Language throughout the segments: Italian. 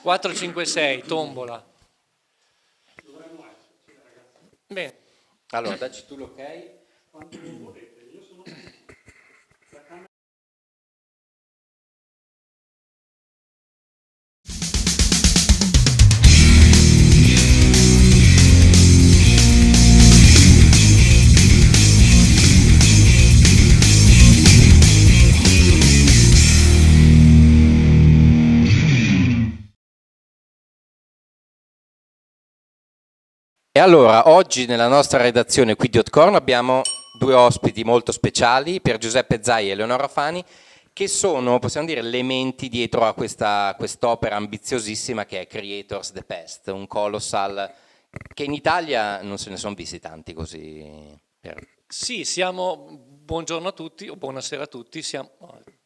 4, 5, 6, tombola. Bene. Allora, dacci tu l'ok. Quando volete, io sono la camera. E allora, oggi nella nostra redazione qui di Hotcorn abbiamo due ospiti molto speciali, Pier Giuseppe Zai e Eleonora Fani, che sono, possiamo dire, elementi dietro a quest'opera ambiziosissima che è Creators the Pest, un colossal che in Italia non se ne sono visti tanti così. Sì, siamo... Buongiorno a tutti o buonasera a tutti.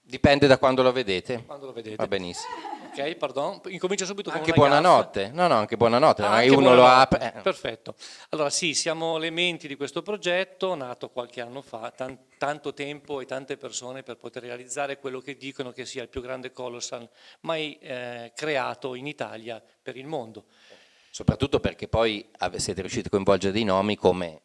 Dipende da quando lo vedete. Quando lo vedete. Va benissimo. Ok, pardon. Incomincio subito con Anche una gaffe. buonanotte. No, anche buonanotte. Magari Anche uno lo buonanotte. apre. Perfetto. Allora sì, siamo elementi di questo progetto, nato qualche anno fa, tanto tempo e tante persone per poter realizzare quello che dicono che sia il più grande colossal mai creato in Italia per il mondo. Soprattutto perché poi siete riusciti a coinvolgere dei nomi come,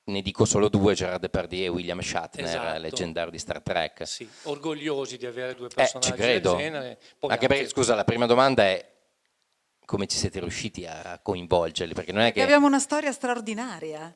ne dico solo due, Gerard Depardieu e William Shatner, Esatto. leggendario di Star Trek. Sì, orgogliosi di avere due Ci personaggi credo. del genere. Poi Anche perché, scusa, la prima domanda è come ci siete riusciti a coinvolgerli? Perché non è Perché che... abbiamo una storia straordinaria.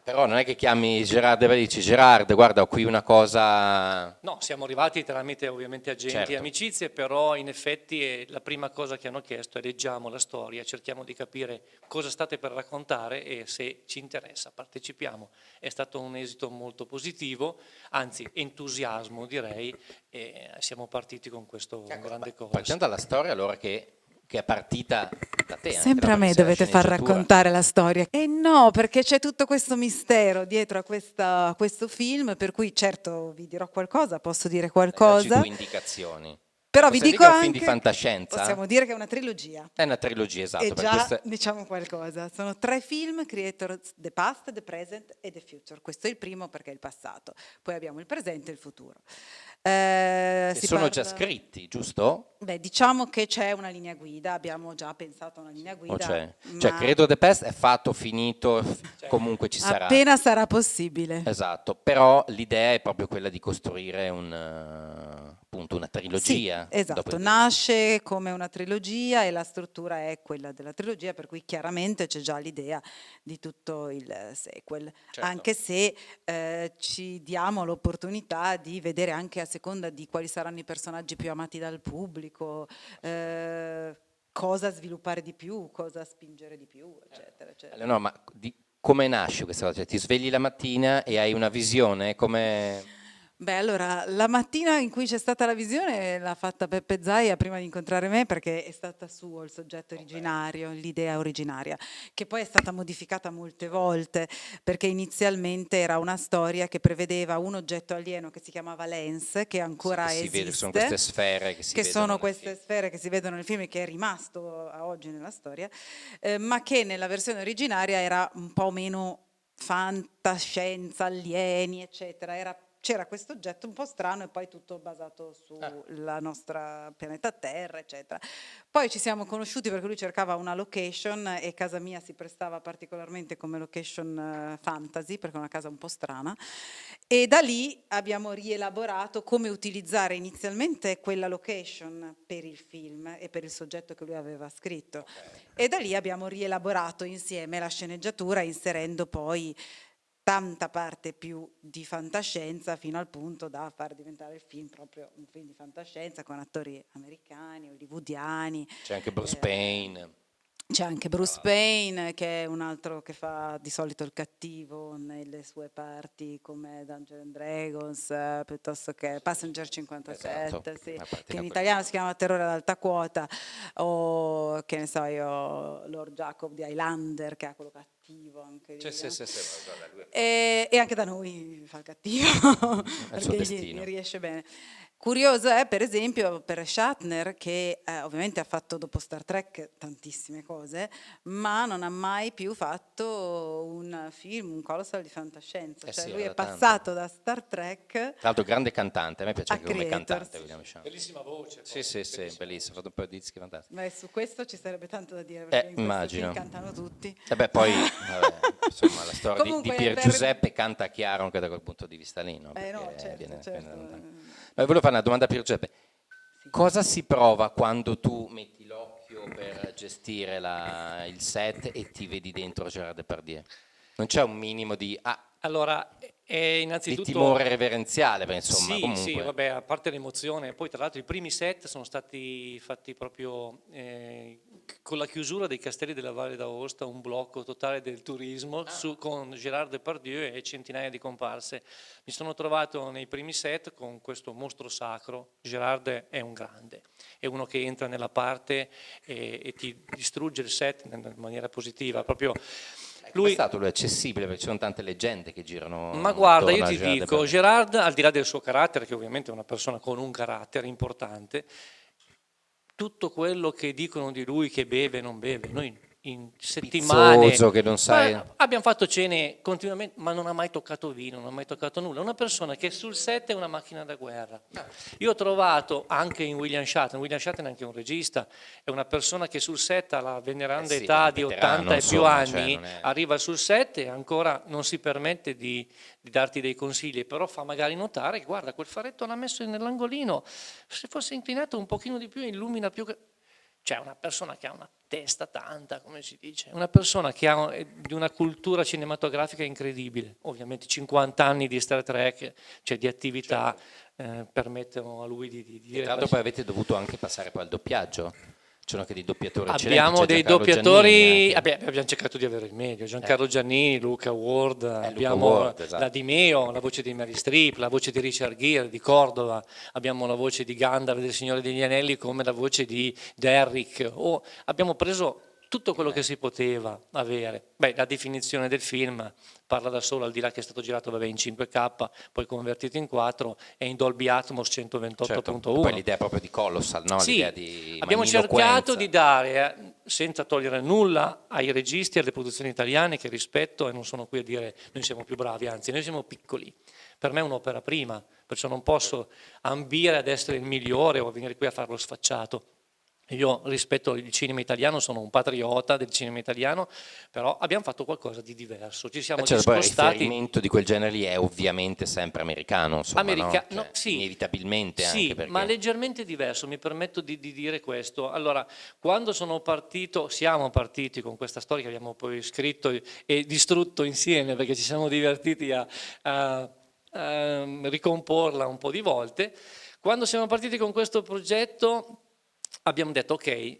Però non è che chiami Gerard e dici Gerard, guarda, ho qui una cosa... No, siamo arrivati tramite ovviamente agenti Certo. e amicizie, però in effetti la prima cosa che hanno chiesto è leggiamo la storia, cerchiamo di capire cosa state per raccontare e se ci interessa partecipiamo. È stato un esito molto positivo, anzi entusiasmo direi, e siamo partiti con questo grande cosa. Partiamo dalla storia allora che è partita da te. Sempre a me perché sei la dovete far sceneggiatura. raccontare la storia. E no, perché c'è tutto questo mistero dietro a questo film, per cui certo vi dirò qualcosa, posso dire Dacci qualcosa. due indicazioni. Però vi Possiamo dico dire che è un film anche, di fantascienza? possiamo dire che è una trilogia. È una trilogia, esatto. E per già questo... diciamo qualcosa. Sono 3 film, Creators the Past, the Present e the Future. Questo è il primo perché è il passato. Poi abbiamo il presente e il futuro. Che sono già scritti, giusto? Beh, diciamo che c'è una linea guida, abbiamo già pensato a una linea guida. Cioè, credo The Pest è fatto, finito, comunque ci sarà. Appena sarà possibile. Esatto, però l'idea è proprio quella di costruire appunto una trilogia. Sì, esatto, nasce come una trilogia e la struttura è quella della trilogia, per cui chiaramente c'è già l'idea di tutto il sequel, Certo. anche se ci diamo l'opportunità di vedere anche a seconda di quali saranno i personaggi più amati dal pubblico, cosa sviluppare di più, cosa spingere di più, eccetera, eccetera. No, ma come nasce questa cosa? Cioè, ti svegli la mattina e hai una visione? Come... Beh, allora, la mattina in cui c'è stata la visione l'ha fatta Peppe Zaia prima di incontrare me perché è stata suo il soggetto originario, l'idea originaria, che poi è stata modificata molte volte perché inizialmente era una storia che prevedeva un oggetto alieno che si chiamava Lens, che ancora si esiste. vede, sono queste sfere che si vedono. Sono queste sfere che si vedono nel film e che è rimasto a oggi nella storia, ma che nella versione originaria era un po' meno fantascienza, alieni, eccetera. C'era questo oggetto un po' strano e poi tutto basato sulla nostra pianeta Terra, eccetera. Poi ci siamo conosciuti perché lui cercava una location e casa mia si prestava particolarmente come location fantasy, perché è una casa un po' strana. E da lì abbiamo rielaborato come utilizzare inizialmente quella location per il film e per il soggetto che lui aveva scritto. E da lì abbiamo rielaborato insieme la sceneggiatura, inserendo poi tanta parte più di fantascienza fino al punto da far diventare il film proprio un film di fantascienza con attori americani, hollywoodiani. C'è anche Bruce Payne. C'è anche Bruce Payne, che è un altro che fa di solito il cattivo nelle sue parti come Dungeons and Dragons, piuttosto che Passenger 57, Esatto, sì, una parte che in da italiano si chiama Terrore ad alta quota, o che ne so io, Lord Jacob di Highlander, che ha quello cattivo anche lì. Sì, E anche da noi fa il cattivo, È il suo perché destino. gli riesce bene. Curioso è, per esempio, per Shatner, che ovviamente ha fatto dopo Star Trek tantissime cose, ma non ha mai più fatto un film, un colossal di fantascienza. Eh Cioè sì, lui era è da tanto. passato da Star Trek Tra l'altro grande cantante, a me piace a anche come Creators. cantante William Shatner. Bellissima voce. Sì, sì, sì, bellissimo, ha fatto un po' di dischi fantastici. Beh, su questo ci sarebbe tanto da dire, perché in questo film Immagino. cantano tutti. E beh, poi, vabbè, insomma, la storia di Comunque, Pier Giuseppe canta chiaro anche da quel punto di vista lì, no? Perché no, certo, viene certo. da lontano. No, volevo fare una domanda a Pier Giuseppe. Cosa si prova quando tu metti l'occhio per gestire il set e ti vedi dentro Gerard Depardieu? Non c'è un minimo di Allora, innanzitutto... timore reverenziale, perché insomma, Sì, sì, comunque... vabbè, a parte l'emozione, poi tra l'altro i primi set sono stati fatti proprio con la chiusura dei Castelli della Valle d'Aosta, un blocco totale del turismo con Gérard Depardieu e centinaia di comparse. Mi sono trovato nei primi set con questo mostro sacro. Gérard è un grande, è uno che entra nella parte e ti distrugge il set in maniera positiva, proprio... Come è stato lui accessibile? Perché ci sono tante leggende che girano. Ma guarda, io attorno a ti Gerard dico, Depardieu. Gerard, al di là del suo carattere, che ovviamente è una persona con un carattere importante, tutto quello che dicono di lui che beve e non beve, noi in settimane Pizzoso, che non sai. ma abbiamo fatto cene continuamente, ma non ha mai toccato vino, non ha mai toccato nulla. Una persona che sul set è una macchina da guerra. Io ho trovato anche in William Shatner è anche un regista, è una persona che sul set alla veneranda sì, età è un di veterano, 80 e più insomma, cioè, anni non è- arriva sul set e ancora non si permette di darti dei consigli, però fa magari notare che guarda, quel faretto l'ha messo nell'angolino, se fosse inclinato un pochino di più illumina più. Cioè una persona che ha una testa tanta, come si dice, una persona che ha di una cultura cinematografica incredibile. Ovviamente 50 anni di Star Trek, cioè di attività, permettono a lui di E dire... tra l'altro poi avete dovuto anche passare poi al doppiaggio. C'erano anche dei doppiatori eccellenti. Abbiamo c'è dei Giancarlo doppiatori, Giannini anche. abbiamo cercato di avere il meglio, Giancarlo Giannini, Luca Ward, Luca abbiamo Ward, esatto. la Di Meo, la voce di Mary Streep, la voce di Richard Gere di Cordova, abbiamo la voce di Gandalf del Signore degli Anelli come la voce di Derrick, abbiamo preso tutto quello che si poteva avere. Beh, la definizione del film parla da solo, al di là che è stato girato in 5K, poi convertito in 4 e in Dolby Atmos 128.1. Certo. Poi l'idea proprio di Colossal, no? Sì, L'idea di abbiamo magniloquenza. cercato di dare, senza togliere nulla ai registi e alle produzioni italiane che rispetto, e non sono qui a dire noi siamo più bravi, anzi noi siamo piccoli. Per me è un'opera prima, perciò non posso ambire ad essere il migliore o a venire qui a farlo sfacciato. Io rispetto il cinema italiano, sono un patriota del cinema italiano, però abbiamo fatto qualcosa di diverso. Ci siamo Certo, poi il discostati. riferimento di quel genere lì è ovviamente sempre americano, insomma, no? Cioè, no, sì, inevitabilmente sì, anche perché... ma leggermente diverso, mi permetto di dire questo. Allora, quando siamo partiti con questa storia che abbiamo poi scritto e distrutto insieme, perché ci siamo divertiti a ricomporla un po' di volte, quando siamo partiti con questo progetto abbiamo detto ok,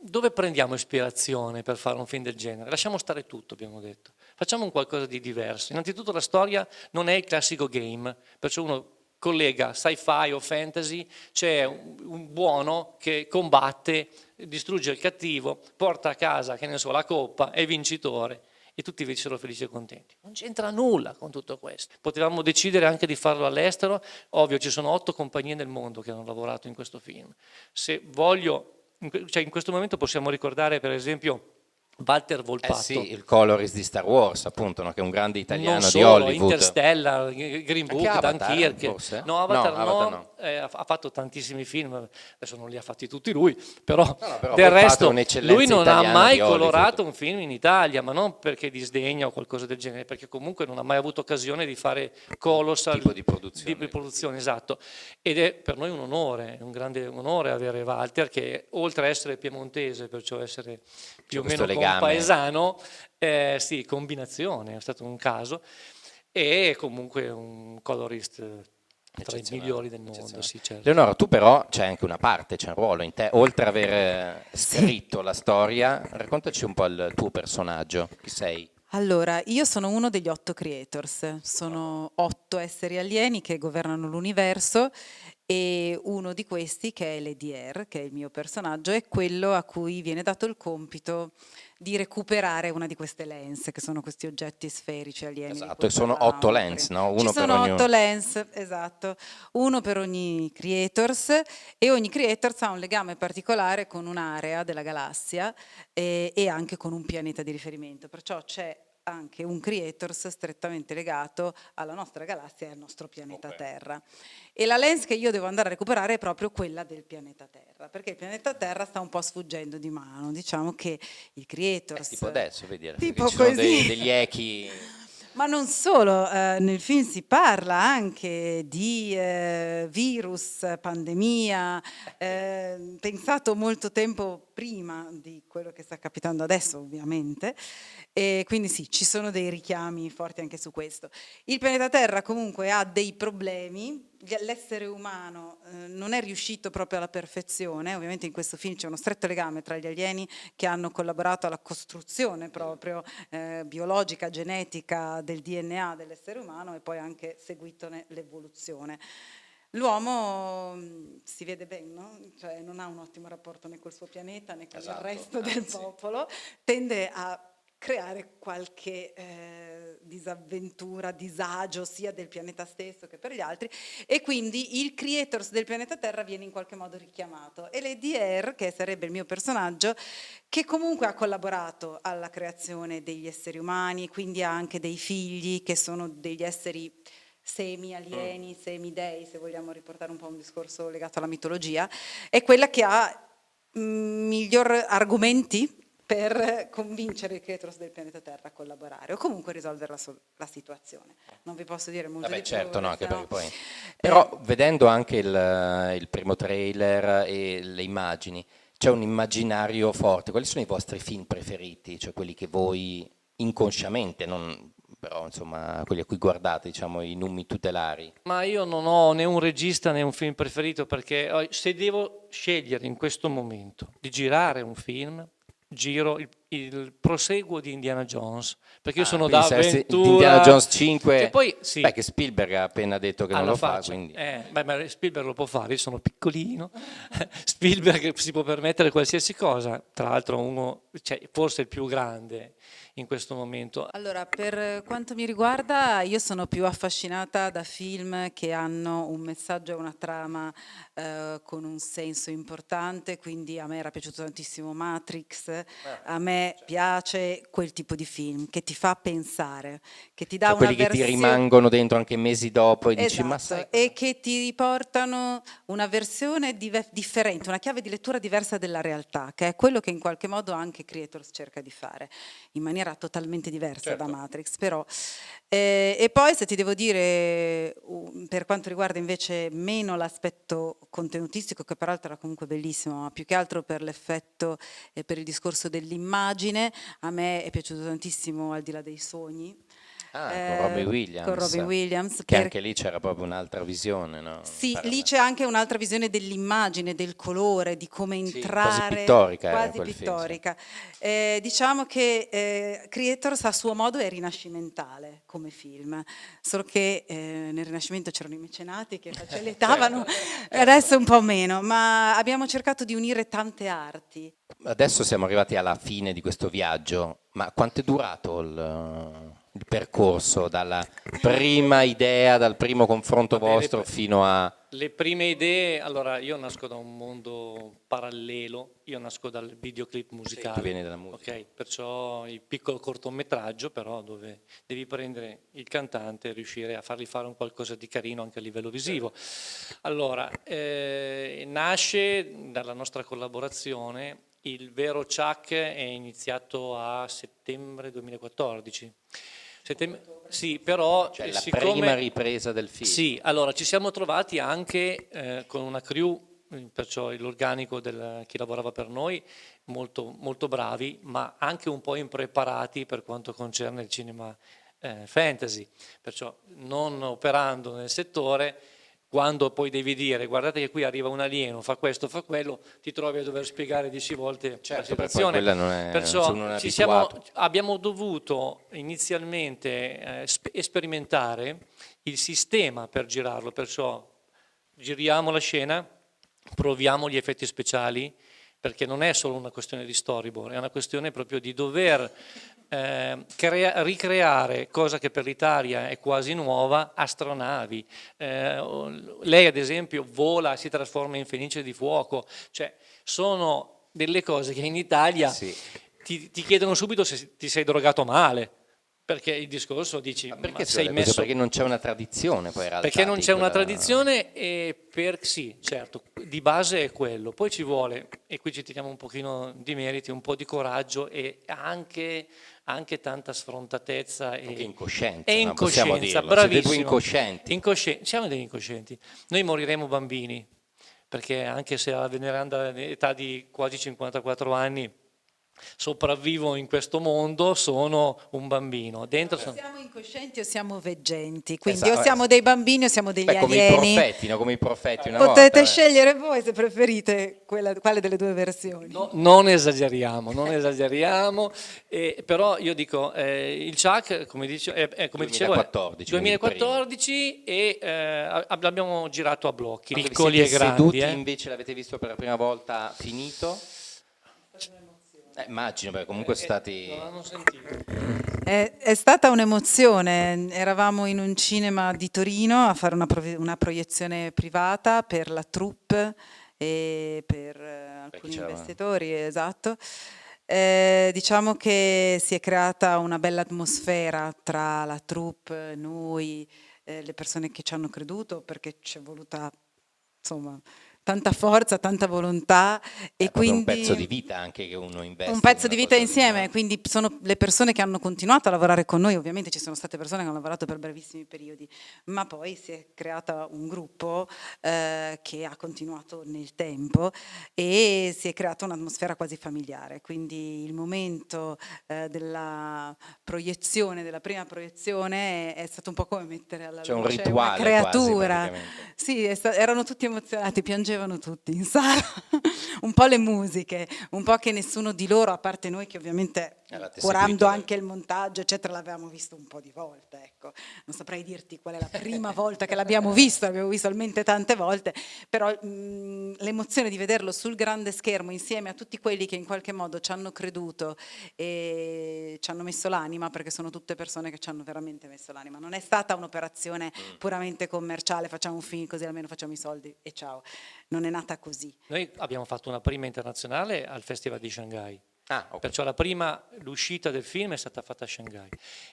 dove prendiamo ispirazione per fare un film del genere? Lasciamo stare tutto, abbiamo detto. Facciamo un qualcosa di diverso. Innanzitutto la storia non è il classico game, perciò uno collega sci-fi o fantasy, c'è un buono che combatte, distrugge il cattivo, porta a casa, che ne so, la coppa, è vincitore e tutti vissero felici e contenti. Non c'entra nulla con tutto questo. Potevamo decidere anche di farlo all'estero, ovvio ci sono 8 compagnie nel mondo che hanno lavorato in questo film. Se voglio, cioè in questo momento possiamo ricordare per esempio Walter Volpato. sì, il Coloris di Star Wars, appunto, no? Che è un grande italiano Non di solo, Hollywood. Interstellar, Green Book, Anche Avatar, Dunkirk. forse? No, Avatar Avatar no. no. Ha fatto tantissimi film, adesso non li ha fatti tutti lui, però, però del Volpato è resto un'eccellenza lui non ha italiana mai di Hollywood. colorato un film in Italia, ma non perché disdegna o qualcosa del genere, perché comunque non ha mai avuto occasione di fare colossal Tipo di produzione. di produzione, esatto. Ed è per noi un onore, un grande onore avere Walter che oltre a essere piemontese, perciò essere più o questo meno legame. compaesano, sì, combinazione, è stato un caso, e comunque un colorist tra i migliori del mondo. Sì, certo. Leonora, tu però c'è anche una parte, c'è un ruolo in te, oltre ad aver scritto la storia, raccontaci un po' il tuo personaggio, chi sei? Allora, io sono uno degli 8 creators, sono 8 esseri alieni che governano l'universo e uno di questi, che è l'EDR, che è il mio personaggio, è quello a cui viene dato il compito di recuperare una di queste lens, che sono questi oggetti sferici alieni. di Esatto, cui e sono parlavamo 8 lens, prima. no? Ci Uno per sono ognuno. 8 lens, esatto, uno per ogni creators, e ogni creators ha un legame particolare con un'area della galassia e anche con un pianeta di riferimento, perciò c'è anche un creators strettamente legato alla nostra galassia e al nostro pianeta Ok. Terra. E la lens che io devo andare a recuperare è proprio quella del pianeta Terra, perché il pianeta Terra sta un po' sfuggendo di mano. Diciamo che i creators, Tipo adesso, vedi, che tipo ci sono così. degli echi. Ma non solo, nel film si parla anche di virus, pandemia, pensato molto tempo prima di quello che sta capitando adesso, ovviamente. E quindi sì, ci sono dei richiami forti anche su questo. Il pianeta Terra comunque ha dei problemi, l'essere umano non è riuscito proprio alla perfezione, ovviamente in questo film c'è uno stretto legame tra gli alieni che hanno collaborato alla costruzione proprio biologica, genetica del DNA dell'essere umano e poi anche seguitone l'evoluzione. L'uomo si vede bene, no? Cioè, non ha un ottimo rapporto né col suo pianeta né con il Esatto, resto del anzi. popolo, tende a creare qualche disavventura, disagio sia del pianeta stesso che per gli altri, e quindi il creators del pianeta Terra viene in qualche modo richiamato, e l'EDR, che sarebbe il mio personaggio, che comunque ha collaborato alla creazione degli esseri umani, quindi ha anche dei figli che sono degli esseri semi-alieni, semi-dei, se vogliamo riportare un po' un discorso legato alla mitologia, è quella che ha miglior argomenti per convincere i creators del pianeta Terra a collaborare o comunque risolvere la situazione. Non vi posso dire molto Vabbè, di certo, più, no, anche sennò- perché poi. Però vedendo anche il primo trailer e le immagini, c'è un immaginario forte. Quali sono i vostri film preferiti? Cioè quelli che voi inconsciamente, non, però insomma, quelli a cui guardate, diciamo, i numi tutelari. Ma io non ho né un regista né un film preferito, perché se devo scegliere in questo momento di girare un film, giro il proseguo di Indiana Jones, perché io Ah, sono quindi da saresti di Indiana avventura, Jones che 5, poi sì, beh, che Spielberg ha appena detto che non alla lo fa, faccia. quindi. Beh, ma Spielberg lo può fare, io sono piccolino. Spielberg si può permettere qualsiasi cosa, tra l'altro uno, cioè, forse il più grande in questo momento. Allora, per quanto mi riguarda, io sono più affascinata da film che hanno un messaggio e una trama con un senso importante, quindi a me era piaciuto tantissimo Matrix, a me piace quel tipo di film che ti fa pensare, che ti dà Cioè una quelli che ti versione. rimangono dentro anche mesi dopo e dici, ma sai Esatto, cosa? e che ti riportano una versione differente, una chiave di lettura diversa della realtà, che è quello che in qualche modo anche Creators cerca di fare, in maniera totalmente diversa da Certo. Matrix, però. E poi se ti devo dire, per quanto riguarda invece meno l'aspetto contenutistico, che peraltro era comunque bellissimo, ma più che altro per l'effetto e per il discorso dell'immagine, a me è piaciuto tantissimo Al di là dei sogni, Ah, con Robin con Williams, Robin Williams, che anche lì c'era proprio un'altra visione, no? sì, lì c'è anche un'altra visione dell'immagine, del colore, di come Sì, quasi entrare, pittorica era quasi quel film, sì. pittorica. Diciamo che Creators a suo modo è rinascimentale come film, solo che nel Rinascimento c'erano i mecenati che facilitavano, Certo. adesso un po' meno, ma abbiamo cercato di unire tante arti. Adesso siamo arrivati alla fine di questo viaggio, ma quanto è durato il percorso dalla prima idea, dal primo confronto Vabbè, vostro fino a. le prime idee, allora io nasco da un mondo parallelo, io nasco dal videoclip musicale, tu vieni dalla musica. ok? Perciò il piccolo cortometraggio però dove devi prendere il cantante e riuscire a fargli fare un qualcosa di carino anche a livello visivo. Allora, nasce dalla nostra collaborazione, il vero Chuck è iniziato a settembre 2014. Sì, però Cioè la siccome prima ripresa del film. sì, allora ci siamo trovati anche con una crew, perciò l'organico di chi lavorava per noi, molto, molto bravi, ma anche un po' impreparati per quanto concerne il cinema fantasy, perciò non operando nel settore. Quando poi devi dire guardate che qui arriva un alieno, fa questo, fa quello, ti trovi a dover spiegare 10 volte la Certo, perché poi situazione. quella non è, se Perciò uno non è abituato. abbiamo dovuto inizialmente sperimentare il sistema per girarlo, perciò giriamo la scena, proviamo gli effetti speciali, perché non è solo una questione di storyboard, è una questione proprio di dover ricreare, cosa che per l'Italia è quasi nuova, astronavi. Lei ad esempio vola, si trasforma in fenice di fuoco, cioè sono delle cose che in Italia Sì. ti chiedono subito se ti sei drogato male, perché il discorso dici, Ma perché ma sei succede così? messo... Perché non c'è una tradizione poi in realtà Perché non di c'è una quella- tradizione sì, certo, di base è quello. Poi ci vuole, e qui ci tiriamo un pochino di meriti, un po' di coraggio e anche tanta sfrontatezza Anche e incoscienza, e no? Possiamo incoscienza, dirlo, siete due bravissimo. incoscienti. Siamo degli incoscienti. Noi moriremo bambini, perché anche se alla veneranda età di quasi 54 anni sopravvivo in questo mondo, sono un bambino. Dentro sono... Siamo incoscienti o siamo veggenti, quindi o Esatto, siamo dei bambini o siamo degli Beh, come i alieni. profeti, no? Come i profeti una Potete volta. scegliere voi se preferite quale delle due versioni. No, non esageriamo, non esageriamo, però io dico, il Chuck, come dicevo, è 2014, 2014 e l'abbiamo girato a blocchi, Quando vi piccoli e siete grandi. seduti invece l'avete visto per la prima volta finito? Immagino, perché comunque sono stati... Non l'hanno sentito. È stata un'emozione, eravamo in un cinema di Torino a fare una proiezione privata per la troupe e per alcuni c'era- investitori, esatto. Diciamo che si è creata una bella atmosfera tra la troupe, noi, le persone che ci hanno creduto, perché ci è voluta insomma tanta forza, tanta volontà e È proprio un quindi pezzo di vita anche che uno investe. un pezzo in di una vita cosa del insieme, genere. quindi sono le persone che hanno continuato a lavorare con noi, ovviamente ci sono state persone che hanno lavorato per brevissimi periodi, ma poi si è creata un gruppo che ha continuato nel tempo e si è creata un'atmosfera quasi familiare, quindi il momento della proiezione, della prima proiezione è stato un po' come mettere alla C'è un luce una rituale quasi, creatura. praticamente. Sì, erano tutti emozionati, piangevano tutti in sala, un po' le musiche, un po' che nessuno di loro, a parte noi che ovviamente L'avete curando seguito anche il montaggio, eccetera, l'avevamo visto un po' di volte, ecco. Non saprei dirti qual è la prima volta che l'abbiamo visto talmente tante volte, però l'emozione di vederlo sul grande schermo insieme a tutti quelli che in qualche modo ci hanno creduto e ci hanno messo l'anima, perché sono tutte persone che ci hanno veramente messo l'anima. Non è stata un'operazione puramente commerciale, facciamo un film così almeno facciamo i soldi e ciao. Non è nata così. Noi abbiamo fatto una prima internazionale al Festival di Shanghai. Ah, ok. Perciò l'uscita del film è stata fatta a Shanghai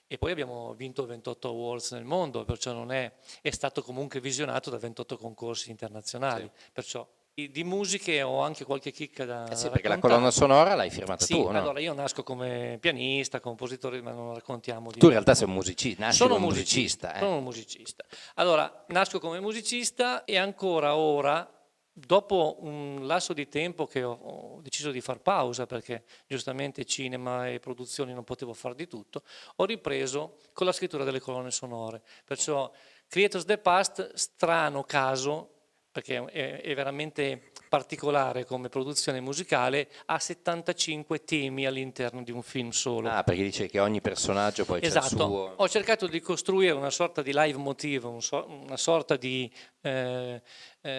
e poi abbiamo vinto 28 awards nel mondo, perciò è stato comunque visionato da 28 concorsi internazionali, perciò di musiche ho anche qualche chicca da Sì, perché la raccontare. colonna sonora l'hai firmata Sì, tu, no? allora io nasco come pianista, compositore, ma non raccontiamo di Tu in realtà sei un musicista, nasci sono come un musicista. sono un musicista. Allora, nasco come musicista e ancora ora, dopo un lasso di tempo che ho deciso di far pausa perché giustamente cinema e produzioni non potevo fare di tutto, ho ripreso con la scrittura delle colonne sonore. Perciò Creators the Past, strano caso, perché è veramente particolare come produzione musicale, ha 75 temi all'interno di un film solo. Ah, perché dice che ogni personaggio poi c'è il Esatto, suo... ho cercato di costruire una sorta di live motive, una sorta di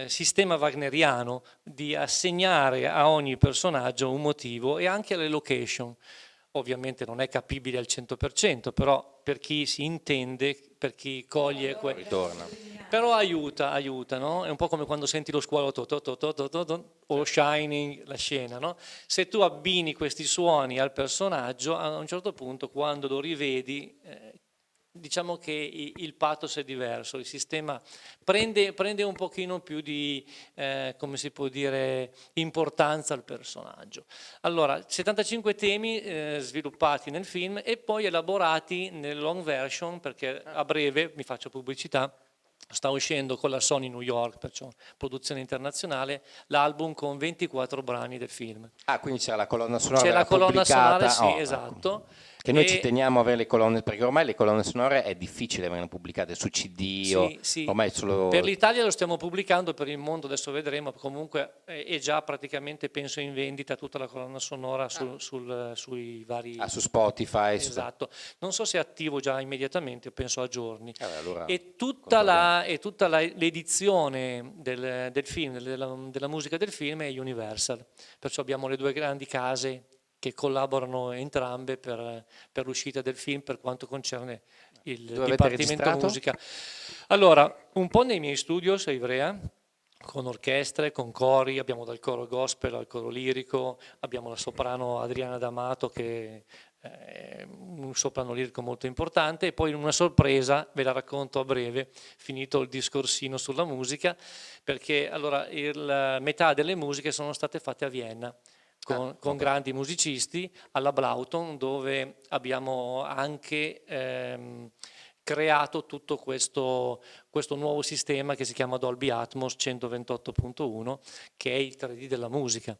sistema wagneriano, di assegnare a ogni personaggio un motivo e anche alle location. Ovviamente non è capibile al 100%, però per chi si intende, per chi coglie... ritorna. Però aiuta, no? È un po' come quando senti lo squalo o Shining, la scena, no? Se tu abbini questi suoni al personaggio, a un certo punto quando lo rivedi, diciamo che il pathos è diverso, il sistema prende un pochino più di, come si può dire, importanza al personaggio. Allora, 75 temi sviluppati nel film e poi elaborati nel long version, perché a breve, mi faccio pubblicità, sta uscendo con la Sony New York, perciò produzione internazionale, l'album con 24 brani del film. Ah, quindi c'è la colonna sonora C'è la colonna pubblicata. sonora, sì, Oh, ecco. esatto. Che noi E- ci teniamo a avere le colonne, perché ormai le colonne sonore è difficile venire pubblicate su CD o Sì, sì. ormai è solo... Per l'Italia lo stiamo pubblicando, per il mondo adesso vedremo, comunque è già praticamente penso in vendita tutta la colonna sonora sui vari... su Spotify. Esatto, non so se è attivo già immediatamente, penso a giorni. Allora, E l'edizione del film, della musica del film è Universal, perciò abbiamo le due grandi case che collaborano entrambe per l'uscita del film per quanto concerne il Dove avete Dipartimento registrato? Musica. Allora, un po' nei miei studios a Ivrea, con orchestre, con cori, abbiamo dal coro gospel al coro lirico, abbiamo la soprano Adriana D'Amato che è un soprano lirico molto importante, e poi una sorpresa, ve la racconto a breve, finito il discorsino sulla musica, perché allora metà delle musiche sono state fatte a Vienna con grandi musicisti alla Blauton, dove abbiamo anche creato tutto questo nuovo sistema che si chiama Dolby Atmos 128.1, che è il 3D della musica.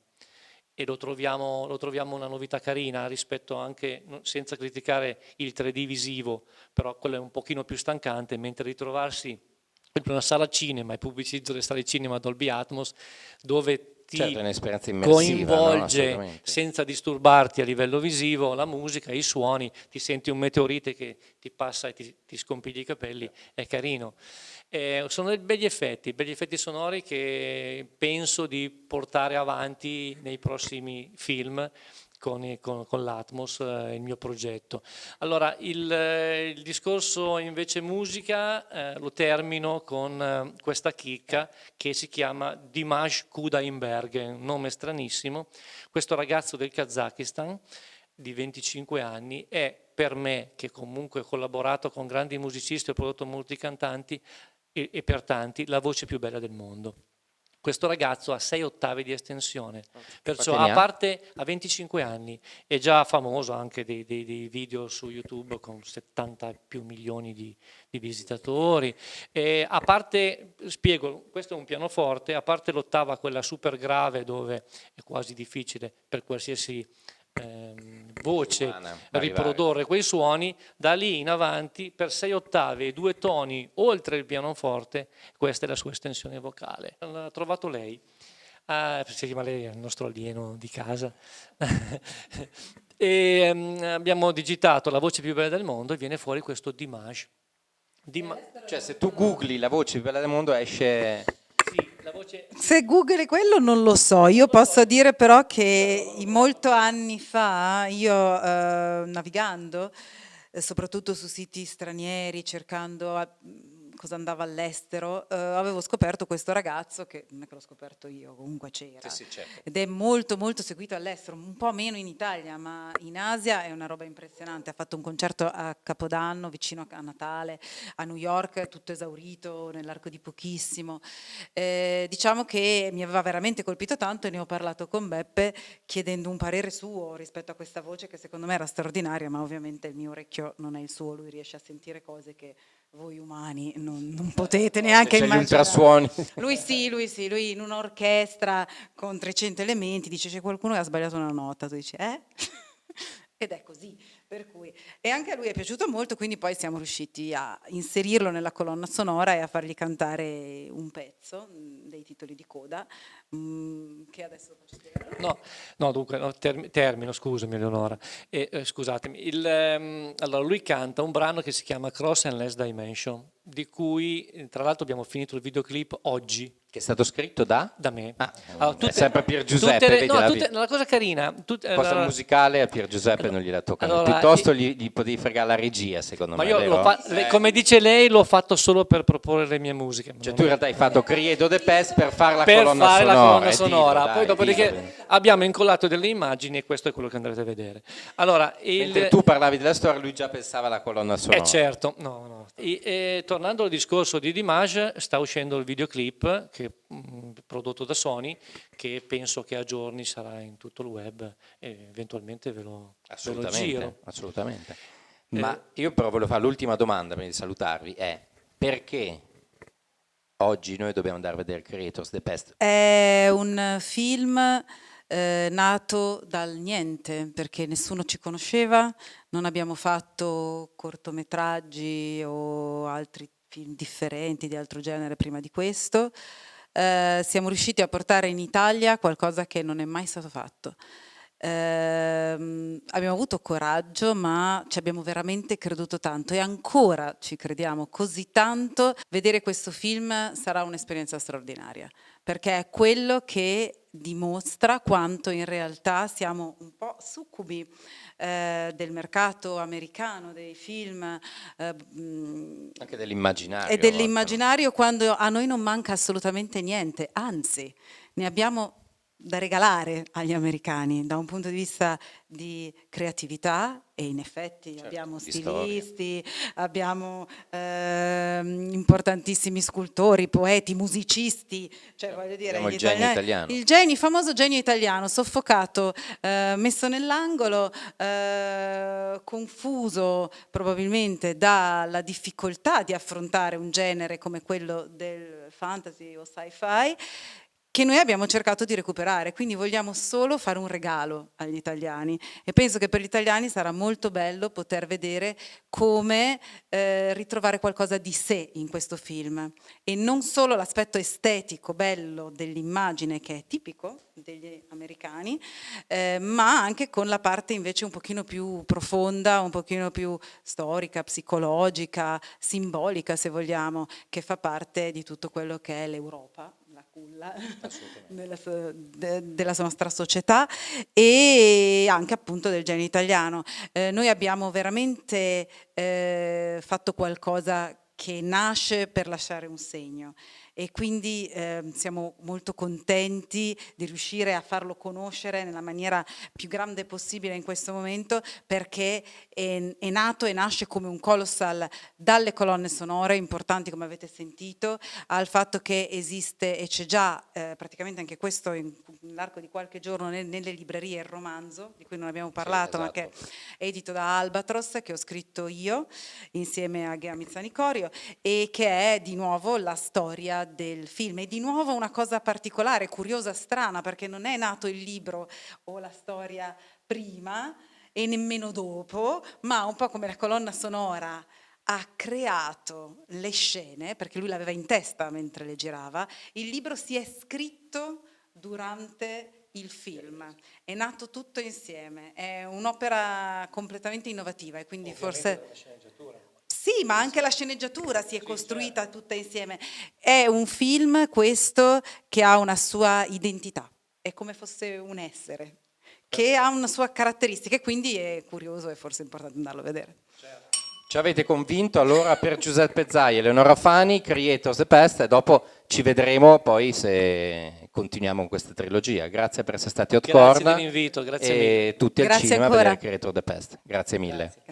E lo troviamo una novità carina rispetto anche, senza criticare il 3D visivo, però quello è un pochino più stancante, mentre ritrovarsi in una sala cinema, e pubblicizzo le sale cinema Dolby Atmos, dove ti Certo, è un'esperienza immersiva, no? coinvolge Assolutamente. senza disturbarti a livello visivo la musica, i suoni, ti senti un meteorite che ti passa e ti scompigli i capelli, è carino. Sono dei begli effetti sonori che penso di portare avanti nei prossimi film con l'Atmos, il mio progetto. Allora, il discorso invece musica lo termino con questa chicca che si chiama Dimash Kudaibergen, un nome stranissimo. Questo ragazzo del Kazakistan di 25 anni è per me, che comunque ho collaborato con grandi musicisti, ho prodotto molti cantanti e per tanti, la voce più bella del mondo. Questo ragazzo ha 6 ottavi di estensione, perciò Quanti ne a ha? parte a 25 anni è già famoso, anche dei video su YouTube con 70 più milioni di visitatori. E a parte, spiego, questo è un pianoforte, a parte l'ottava, quella super grave, dove è quasi difficile per qualsiasi voce Umana, riprodurre quei suoni, da lì in avanti per 6 ottave e 2 toni oltre il pianoforte, questa è la sua estensione vocale. L'ha trovato lei, ma lei è il nostro alieno di casa. E abbiamo digitato la voce più bella del mondo e viene fuori questo Dimash. Cioè, se tu googli la voce più bella del mondo esce... Sì, la voce... Se googli quello non lo so, io posso dire però che molto anni fa io navigando, soprattutto su siti stranieri, cercando cosa andava all'estero, avevo scoperto questo ragazzo, che non è che l'ho scoperto io, comunque c'era, Sì, certo. ed è molto molto seguito all'estero, un po' meno in Italia, ma in Asia è una roba impressionante. Ha fatto un concerto a Capodanno, vicino a Natale, a New York, tutto esaurito nell'arco di pochissimo. Diciamo che mi aveva veramente colpito tanto e ne ho parlato con Beppe chiedendo un parere suo rispetto a questa voce che secondo me era straordinaria, ma ovviamente il mio orecchio non è il suo, lui riesce a sentire cose che voi umani non potete neanche C'è gli immaginare. ultrasuoni. Lui in un'orchestra con 300 elementi dice c'è qualcuno che ha sbagliato una nota, tu dici Ed è così, per cui... E anche a lui è piaciuto molto, quindi poi siamo riusciti a inserirlo nella colonna sonora e a fargli cantare un pezzo dei titoli di coda, che adesso faccio spiegare. No, dunque, termino, scusami Eleonora. Scusatemi. Allora, lui canta un brano che si chiama Cross and Less Dimension, di cui tra l'altro abbiamo finito il videoclip oggi. Che è stato scritto da? Da me. Allora, è sempre Pier Giuseppe, vedi la cosa carina... cosa musicale a Pier Giuseppe non gliela toccano, allora, piuttosto gli potevi fregare la regia, secondo ma me, io vero? come dice lei, l'ho fatto solo per proporre le mie musiche. Cioè tu in realtà hai fatto Criedo de Pes per fare la Per colonna fare sonora. la colonna dillo, sonora. dai, Poi dopodiché dillo. abbiamo incollato delle immagini e questo è quello che andrete a vedere. Allora, Mentre tu parlavi della storia, lui già pensava alla colonna sonora. certo, no. Tornando al discorso di Dimash, sta uscendo il videoclip che prodotto da Sony, che penso che a giorni sarà in tutto il web e eventualmente ve lo giro. Assolutamente. Ma io però volevo fare l'ultima domanda prima di salutarvi, è perché oggi noi dobbiamo andare a vedere Creators the Pest? È un film nato dal niente, perché nessuno ci conosceva, non abbiamo fatto cortometraggi o altri film differenti di altro genere prima di questo. Siamo riusciti a portare in Italia qualcosa che non è mai stato fatto. Abbiamo avuto coraggio, ma ci abbiamo veramente creduto tanto e ancora ci crediamo così tanto. Vedere questo film sarà un'esperienza straordinaria, perché è quello che dimostra quanto in realtà siamo un po' succubi del mercato americano, dei film Anche dell'immaginario. e a volte, no? dell'immaginario, quando a noi non manca assolutamente niente, anzi ne abbiamo da regalare agli americani da un punto di vista di creatività, e in effetti Certo, abbiamo di storia. stilisti, abbiamo importantissimi scultori, poeti, musicisti, cioè voglio dire, Abbiamo gli il genio italiani, italiano. il genio, il famoso genio italiano, soffocato, messo nell'angolo, confuso probabilmente dalla difficoltà di affrontare un genere come quello del fantasy o sci-fi, che noi abbiamo cercato di recuperare. Quindi vogliamo solo fare un regalo agli italiani, e penso che per gli italiani sarà molto bello poter vedere come ritrovare qualcosa di sé in questo film, e non solo l'aspetto estetico bello dell'immagine, che è tipico degli americani, ma anche con la parte invece un pochino più profonda, un pochino più storica, psicologica, simbolica, se vogliamo, che fa parte di tutto quello che è l'Europa, la culla della nostra società, e anche appunto del genio italiano. Noi abbiamo veramente fatto qualcosa che nasce per lasciare un segno, e quindi siamo molto contenti di riuscire a farlo conoscere nella maniera più grande possibile in questo momento, perché è nato e nasce come un colossal, dalle colonne sonore importanti come avete sentito, al fatto che esiste e c'è già praticamente anche questo nell'arco di qualche giorno nelle librerie, il romanzo di cui non abbiamo parlato, Sì, ma che esatto. è edito da Albatros, che ho scritto io insieme a Gea Mizzanicorio, e che è di nuovo la storia del film. E di nuovo una cosa particolare, curiosa, strana, perché non è nato il libro o la storia prima e nemmeno dopo, ma un po' come la colonna sonora ha creato le scene, perché lui l'aveva in testa mentre le girava. Il libro si è scritto durante il film, è nato tutto insieme, è un'opera completamente innovativa, e quindi forse... Sì, ma anche la sceneggiatura si è costruita tutta insieme. È un film questo che ha una sua identità, è come fosse un essere, che ha una sua caratteristica, e quindi è curioso e forse è importante andarlo a vedere. Ci avete convinto, allora per Giuseppe Zai e Leonora Fani, Creators the Pest, e dopo ci vedremo poi se continuiamo con questa trilogia. Grazie per essere stati Hot Grazie Corner dell'invito, grazie mille. e tutti al Grazie cinema a ancora. vedere Creator the Pest. Grazie mille.